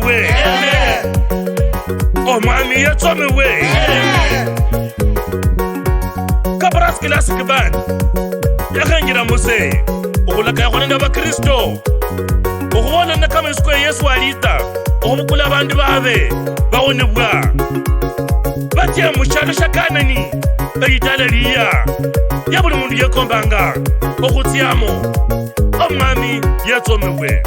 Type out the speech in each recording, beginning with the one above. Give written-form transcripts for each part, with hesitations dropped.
yatsomiwe. Omwami yatsomiwe. KABRAS Classic Band yakangira muse ukulaka yakhonenda bakristo ukhubona nakamesiko Yesu alita okhubukula abandu babe bawonebwa batya mushalo sha Kanani eyitala liya ya buli mundu yekombanga okhutyamo omwami yatsomiwe.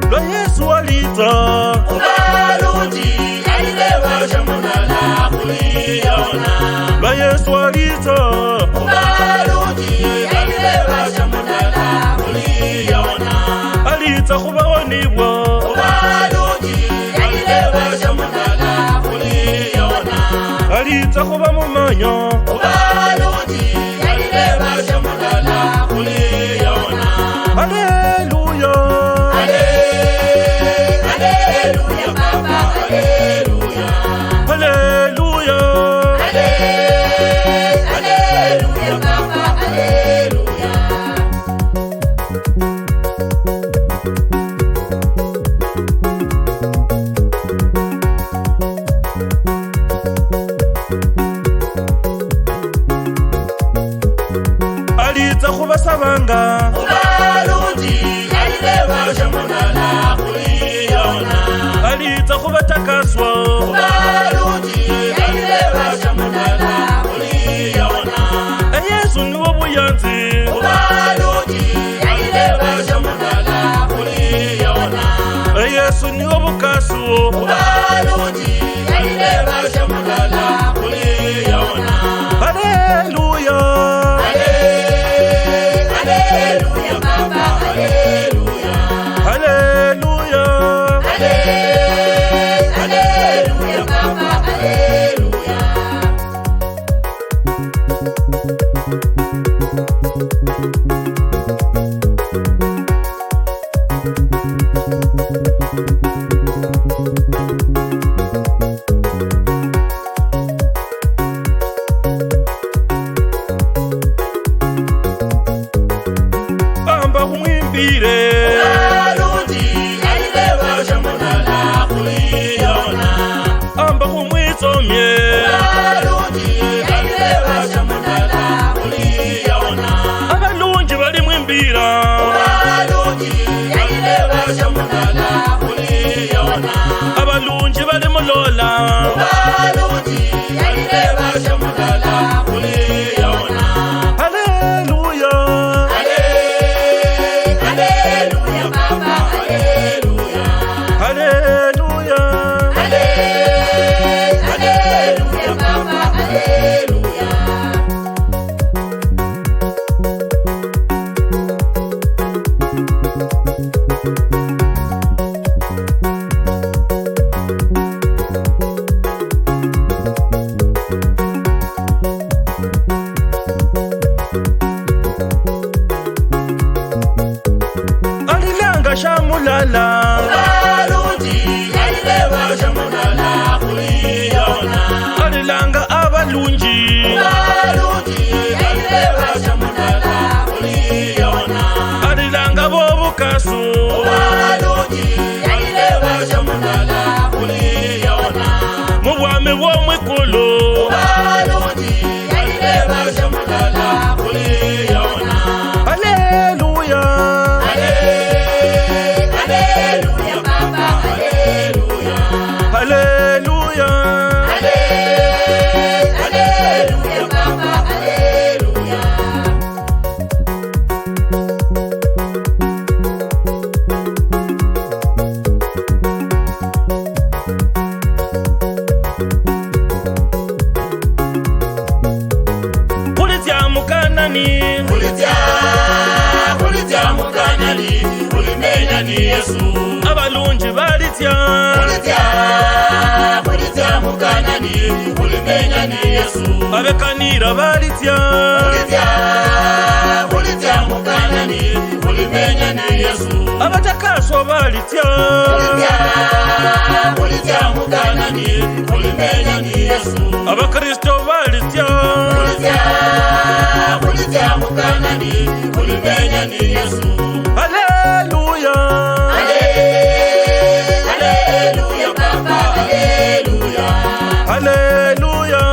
Lwa Yesu alita ubalungi alilewa shamunala kuliyona. Lwa Yesu alita ubalungi alilewa shamunala kuliyona. alita khubawonibwa ubalungi alilewa shamunala kuliyona. alita khuba mumanya ubalungi alilewa shamunala kuliyona. Haleluya. Haleluya Baba, haleluya. Haleluya. Haleluya Baba, haleluya. Alita khubasabanga ubalungi alilewa shamunala kuliyona. alita khubatakaswa ubalungi alilewa shamunala kuliyona. Yesu niwo buyanzi ubalungi alilewa shamunala kuliyona. Yesu niwo bukasu ubalungi alilewa shamunala kuliyona. Haleluya. Haleluya Baba, haleluya. Haleluya. Haleluya Baba, haleluya. Bamba kumwimbire ubalungi alilewa shamunala kuliyona. amba kumwitsomye ubalungi alilewa shamunala kuliyona. abalungi bali mwimbira ubalungi alilewa shamunala kuliyona. abalungi bali mulola ubalungi alilewa shamunala kuliyona. Haleluya. Haleluya Baba, haleluya. Haleluya. Haleluya Baba, haleluya. alilanga shamulala ubalungi alilewa shamunala kuliyona. alilanga abalungi ubalungi alilewa shamunala kuliyona. alilanga bobukasu ubalungi alilewa shamunala kuliyona. mubwami bwomwikulu ubalungi alilewa shamunala kuliyona. Haleluya. Haleluya Baba, haleluya. Haleluya. Haleluya Baba, haleluya. kulitya mukanani Kulitya mukanani, kulimenya ni Yesu. abalungi balitya Kulitya mukanani, kulimenya ni Yesu. abekanira balitya Kulitya ulitya mukanani ulimenya ni Yesu. Abatakaso balitya ulitya mukanani ulimenya ni Yesu. Abakristo balitya ulitya mukanani ulimenya ni Yesu. Haleluya, haleluya Baba, haleluya, haleluya,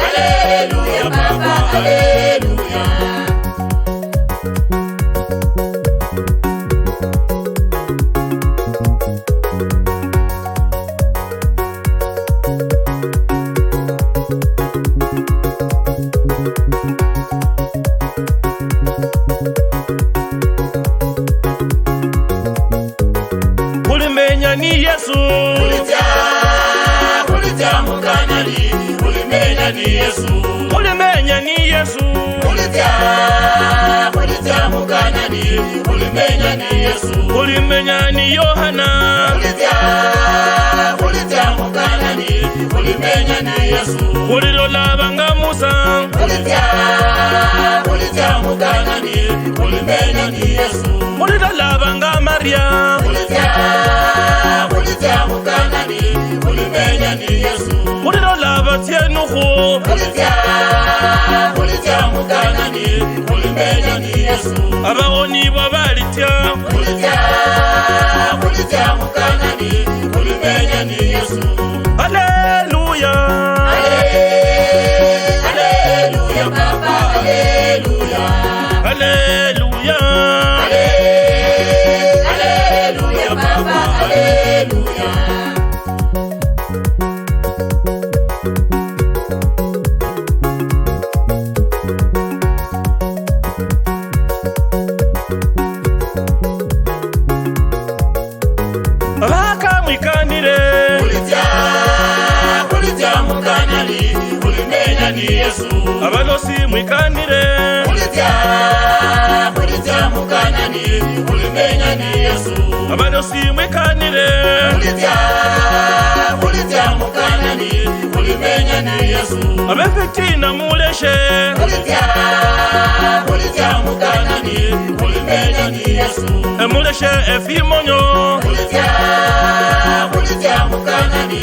haleluya Baba, haleluya. ulimenya ni Yesu. Ulitya mukanani ulimenya ni Yesu. Ulimenya ni Yesu. Ulitya mukanani ulimenya ni Yesu. Ulimenya ni Yohana. Ulitya mukanani ulimenya ni Yesu. Ulilolabanga Musa. Ulitya mukanani ulimenya ni Yesu. Ulilolabanga Maria. Ulitya mukanani ulimenya ni Yesu. Ulilolaba Tienuhu. Ulitya mukanani ulimenya ni Yesu. Abaoni balitya. Ulitya mukanani ulimenya ni Yesu. Haleluya, haleluya Baba, haleluya, haleluya, haleluya Baba, haleluya. bakamwikanire. Ulitya mukanani ulimenya ni Yesu. Abalosi mwikanire. Ulitya mukanani ulimenya ni Yesu. Abalosi mwikanire. Ulitya mukanani ulimenya ni Yesu. Abefitina muleshe. Ulitya mukanani ulimenya ni Yesu. Emuleshe efimonyo. Ulitya mukanani